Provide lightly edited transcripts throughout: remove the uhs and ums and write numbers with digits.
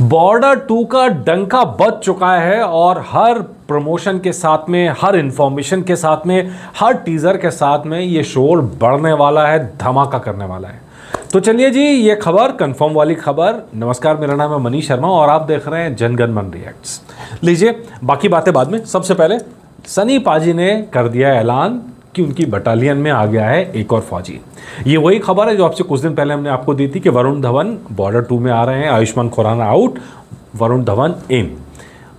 Border 2 का डंका बज चुका है और हर प्रमोशन के साथ में, हर इंफॉर्मेशन के साथ में, हर टीजर के साथ में ये शोर बढ़ने वाला है, धमाका करने वाला है। तो चलिए जी, ये खबर कंफर्म वाली खबर। नमस्कार, मेरा नाम है मनीष शर्मा और आप देख रहे हैं जनगण मन रिएक्ट्स। लीजिए, बाकी बातें बाद में। सबसे पहले सनी पाजी ने कर दिया ऐलान कि उनकी बटालियन में आ गया है एक और फौजी। ये वही खबर है जो आपसे कुछ दिन पहले हमने आपको दी थी कि वरुण धवन बॉर्डर 2 में आ रहे हैं, आयुष्मान खुराना आउट, वरुण धवन इन।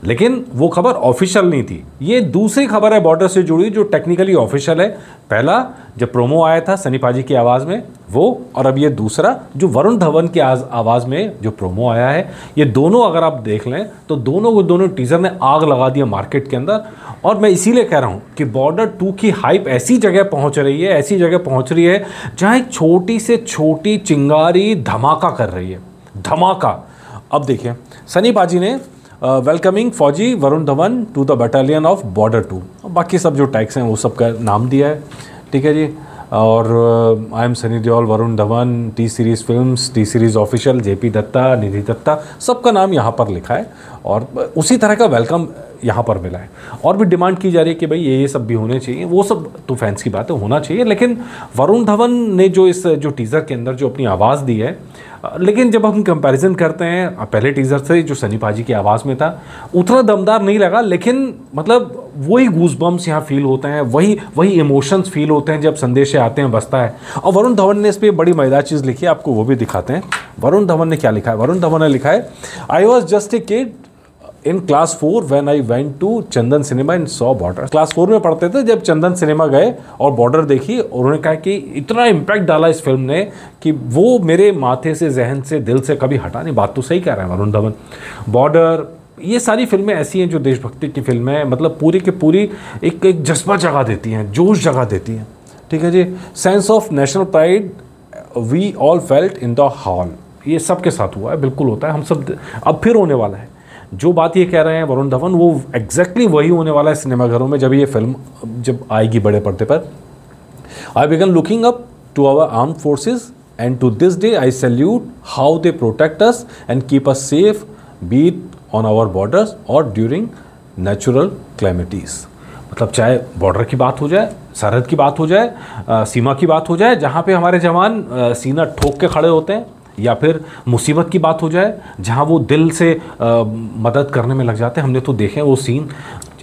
लेकिन वो खबर ऑफिशियल नहीं थी। ये दूसरी खबर है बॉर्डर से जुड़ी जो टेक्निकली ऑफिशियल है। पहला जब प्रोमो आया था सनी पाजी की आवाज़ में वो, और अब ये दूसरा जो वरुण धवन की आवाज़ में जो प्रोमो आया है। ये दोनों अगर आप देख लें तो दोनों टीज़र ने आग लगा दिया मार्केट के अंदर। और मैं इसीलिए कह रहा हूँ कि बॉर्डर 2 की हाइप ऐसी जगह पहुँच रही है, जहाँ एक छोटी से छोटी चिंगारी धमाका कर रही है, धमाका। अब देखिए, सनी पाजी ने वेलकमिंग फौजी Varun Dhawan to the battalion of Border 2, बाकी सब जो टैग्स हैं वो सब का नाम दिया है, ठीक है जी। और I am Sunny Deol, Varun Dhawan, T series films, T series official, JP Dutta, Nidhi Dutta, सबका नाम यहाँ पर लिखा है और उसी तरह का वेलकम यहाँ पर मिला है। और भी डिमांड की जा रही है कि भाई ये सब भी होने चाहिए, वो सब तो फैंस की बात है, होना चाहिए। लेकिन वरुण धवन ने जो टीज़र के अंदर जो अपनी आवाज़ दी है, लेकिन जब हम कंपैरिजन करते हैं पहले टीज़र से जो सनी पाजी की आवाज़ में था, उतना दमदार नहीं लगा। लेकिन मतलब वही गूज़बम्स यहाँ फील होते हैं, वही इमोशंस फील होते हैं जब संदेश आते हैं, बसता है। और वरुण धवन ने इस पर बड़ी मज़ेदार चीज़ लिखी है, आपको वो भी दिखाते हैं। वरुण धवन ने क्या लिखा है? वरुण धवन ने लिखा है, I was just a kid in class 4 when I went to Chandan cinema and saw Border. Class 4 में पढ़ते थे जब चंदन सिनेमा गए और बॉर्डर देखी, और उन्होंने कहा कि इतना इम्पैक्ट डाला इस फिल्म ने कि वो मेरे माथे से, जहन से, दिल से कभी हटा नहीं। बात तो सही कह रहे हैं वरुण धवन। बॉर्डर, ये सारी फिल्में ऐसी हैं जो देशभक्ति की फिल्में हैं, मतलब पूरी की पूरी एक जज्बा जगा देती हैं, जोश जगा देती हैं, ठीक है जी। Sense of national pride we all felt in the hall, ये सब के साथ हुआ है, बिल्कुल होता है, हम सब अब फिर होने वाला है। जो बात ये कह रहे हैं वरुण धवन, वो एग्जैक्टली वही होने वाला है सिनेमाघरों में जब ये फिल्म जब आएगी बड़े पर्दे पर। I began looking up to our armed forces and to this day I salute how they protect us and keep us safe, be it on our borders और ड्यूरिंग नेचुरल क्लैमिटीज़। मतलब चाहे border की बात हो जाए, सरहद की बात हो जाए, सीमा की बात हो जाए, जहाँ पे हमारे जवान सीना ठोक के खड़े होते हैं, या फिर मुसीबत की बात हो जाए जहाँ वो दिल से मदद करने में लग जाते हैं। हमने तो देखे वो सीन,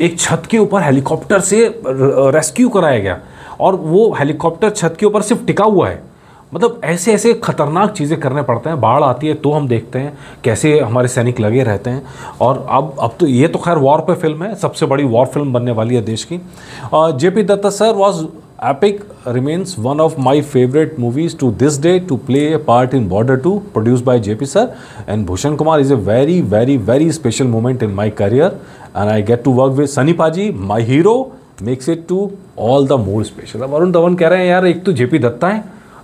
एक छत के ऊपर हेलीकॉप्टर से रेस्क्यू कराया गया और वो हेलीकॉप्टर छत के ऊपर सिर्फ टिका हुआ है। मतलब ऐसे ऐसे खतरनाक चीज़ें करने पड़ते हैं। बाढ़ आती है तो हम देखते हैं कैसे हमारे सैनिक लगे रहते हैं। और अब तो ये तो खैर वॉर पे फिल्म है, सबसे बड़ी वॉर फिल्म बनने वाली है देश की। JP Dutta sir was epic, remains one of my favorite movies to this day to play a part in Border 2, produced by JP sir, and Bhushan Kumar is a very very very special moment in my career, and I get to work with Sunny Paji, my hero, makes it to all the more special। Varun Dhawan कह रहे हैं यार, एक तो JP Dutta है,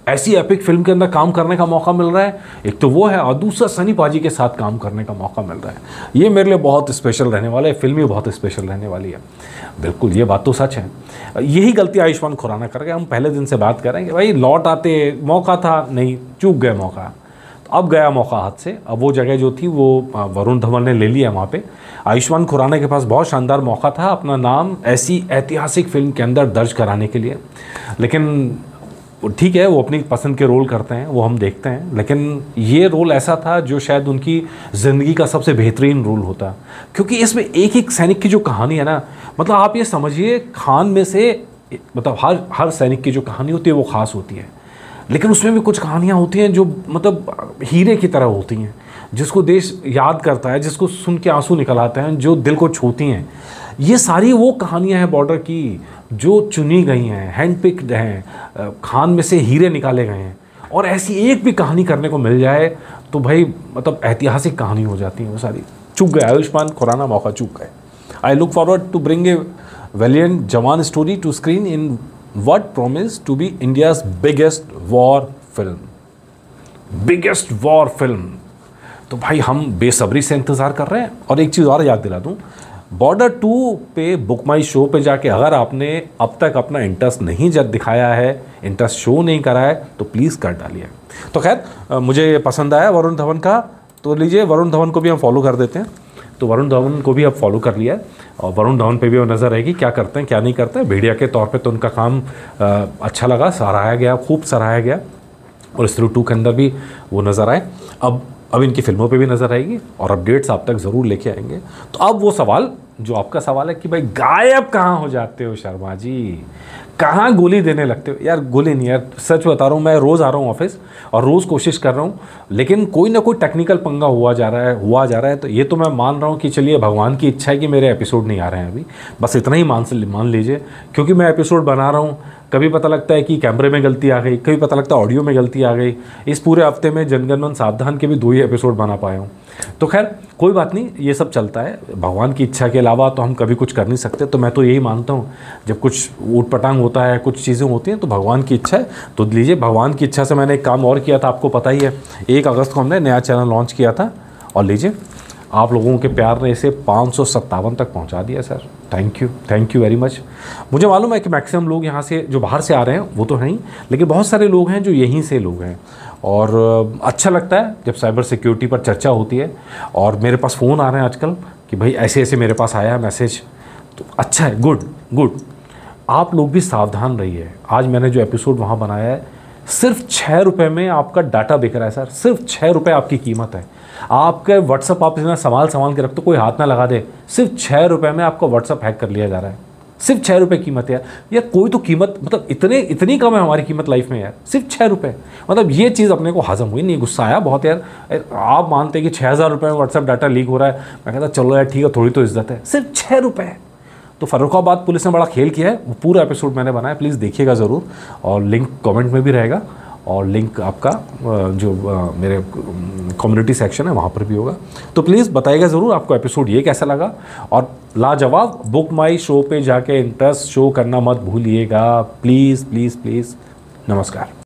ऐसी epic film के अंदर काम करने का मौका मिल रहा है, एक तो वो है, और दूसरा सनी पाजी के साथ काम करने का मौका मिल रहा है। ये मेरे लिए बहुत स्पेशल रहने वाला है, फिल्म ही बहुत स्पेशल रहने वाली है। बिल्कुल, ये बात तो सच है। यही गलती आयुष्मान खुराना कर गए। हम पहले दिन से बात कर रहे हैं कि भाई लौट आते, मौका था, नहीं, चूक गए मौका। तो अब गया मौका हाथ से। अब वो जगह जो थी वो वरुण धवन ने ले लिया वहाँ पे। आयुष्मान खुराना के पास बहुत शानदार मौका था अपना नाम ऐसी ऐतिहासिक फिल्म के अंदर दर्ज कराने के लिए, लेकिन ठीक है, वो अपनी पसंद के रोल करते हैं, वो हम देखते हैं। लेकिन ये रोल ऐसा था जो शायद उनकी ज़िंदगी का सबसे बेहतरीन रोल होता, क्योंकि इसमें एक एक सैनिक की जो कहानी है ना, मतलब आप ये समझिए, खान में से मतलब हर सैनिक की जो कहानी होती है वो ख़ास होती है, लेकिन उसमें भी कुछ कहानियाँ होती हैं जो मतलब हीरे की तरह होती हैं, जिसको देश याद करता है, जिसको सुन के आंसू निकल आते हैं, जो दिल को छूती हैं। ये सारी वो कहानियाँ हैं बॉर्डर की जो चुनी गई हैं, हैंड पिक्ड हैं, खान में से हीरे निकाले गए हैं। और ऐसी एक भी कहानी करने को मिल जाए तो भाई मतलब ऐतिहासिक कहानी हो जाती है वो सारी। चूक गए आयुष्मान खुराना, मौका चूक गए। I look forward to bring a valiant jawan story to screen in what promise to be India's biggest war film. Biggest war film, तो भाई हम बेसब्री से इंतज़ार कर रहे हैं। और एक चीज़ और याद दिला दूँ, बॉर्डर 2 पे बुक माई शो पे जाके अगर आपने अब तक अपना इंटरेस्ट नहीं जब दिखाया है, इंटरेस्ट शो नहीं करा है, तो प्लीज़ कर डालिए। तो खैर मुझे पसंद आया वरुण धवन का तो लीजिए वरुण धवन को भी हम फॉलो कर देते हैं। तो वरुण धवन को भी अब फॉलो कर लिया है और वरुण धवन पे भी वो नज़र रहेगी क्या करते हैं क्या नहीं करते हैं। भेड़िया के तौर पे तो उनका काम अच्छा लगा, सराहाया गया, खूब सराहाया गया और स्त्री 2 के अंदर भी वो नज़र आए। अब इनकी फिल्मों पे भी नज़र आएगी और अपडेट्स आप तक ज़रूर लेके आएंगे। तो अब वो सवाल जो आपका सवाल है कि भाई गायब कहाँ हो जाते हो शर्मा जी, कहाँ गोली देने लगते हो? यार गोली नहीं यार, सच बता रहा हूँ, मैं रोज़ आ रहा हूँ ऑफिस और रोज़ कोशिश कर रहा हूँ, लेकिन कोई ना कोई टेक्निकल पंगा हुआ जा रहा है। तो ये तो मैं मान रहा हूँ कि चलिए भगवान की इच्छा है कि मेरे एपिसोड नहीं आ रहे हैं अभी, बस इतना ही मान लीजिए। क्योंकि मैं एपिसोड बना रहा हूँ, कभी पता लगता है कि कैमरे में गलती आ गई, कभी पता लगता है ऑडियो में गलती आ गई। इस पूरे हफ्ते में जनगण मन सावधान के भी 2 ही एपिसोड बना पाया हूँ। तो खैर कोई बात नहीं, ये सब चलता है, भगवान की इच्छा के अलावा तो हम कभी कुछ कर नहीं सकते। तो मैं तो यही मानता हूँ जब कुछ ऊट पटांग होता है, कुछ चीज़ें होती हैं तो भगवान की इच्छा है। तो लीजिए भगवान की इच्छा से मैंने एक काम और किया था, आपको पता ही है, 1 अगस्त को हमने नया चैनल लॉन्च किया था और लीजिए आप लोगों के प्यार ने इसे 557 तक पहुंचा दिया sir. Thank you very much. मुझे मालूम है कि मैक्सिमम लोग यहाँ से जो बाहर से आ रहे हैं वो तो हैं ही, लेकिन बहुत सारे लोग हैं जो यहीं से लोग हैं और अच्छा लगता है जब साइबर सिक्योरिटी पर चर्चा होती है। और मेरे पास फ़ोन आ रहे हैं आजकल कि भाई ऐसे ऐसे मेरे पास आया है मैसेज, तो अच्छा है, गुड। आप लोग भी सावधान रहिए। आज मैंने जो एपिसोड वहाँ बनाया है, सिर्फ 6 रुपये में आपका डाटा बिक रहा है सर, सिर्फ 6 रुपये आपकी कीमत है। आपके व्हाट्सअप आप इतना संभाल के रख, तो कोई हाथ ना लगा दे, सिर्फ 6 रुपये में आपका व्हाट्सअप हैक कर लिया जा रहा है। सिर्फ 6 रुपये कीमत है यार, कोई तो कीमत, मतलब इतनी कम है हमारी कीमत लाइफ में यार, सिर्फ 6 रुपये। मतलब ये चीज़ अपने को हजम हुई नहीं, गुस्सा आया बहुत यार। आप मानते हैं कि 6000 रुपये में व्हाट्सअप डाटा लीक हो रहा है, मैं कहता चलो यार ठीक है, थोड़ी तो इज्जत है, सिर्फ 6 रुपये। तो फर्रुखाबाद पुलिस ने बड़ा खेल किया है, वो पूरा एपिसोड मैंने बनाया, प्लीज़ देखिएगा ज़रूर और लिंक कमेंट में भी रहेगा और लिंक आपका जो मेरे कम्युनिटी सेक्शन है वहाँ पर भी होगा। तो प्लीज़ बताइएगा ज़रूर आपको एपिसोड ये कैसा लगा और लाजवाब बुक माई शो पे जाके इंटरेस्ट शो करना मत भूलिएगा, प्लीज़। नमस्कार।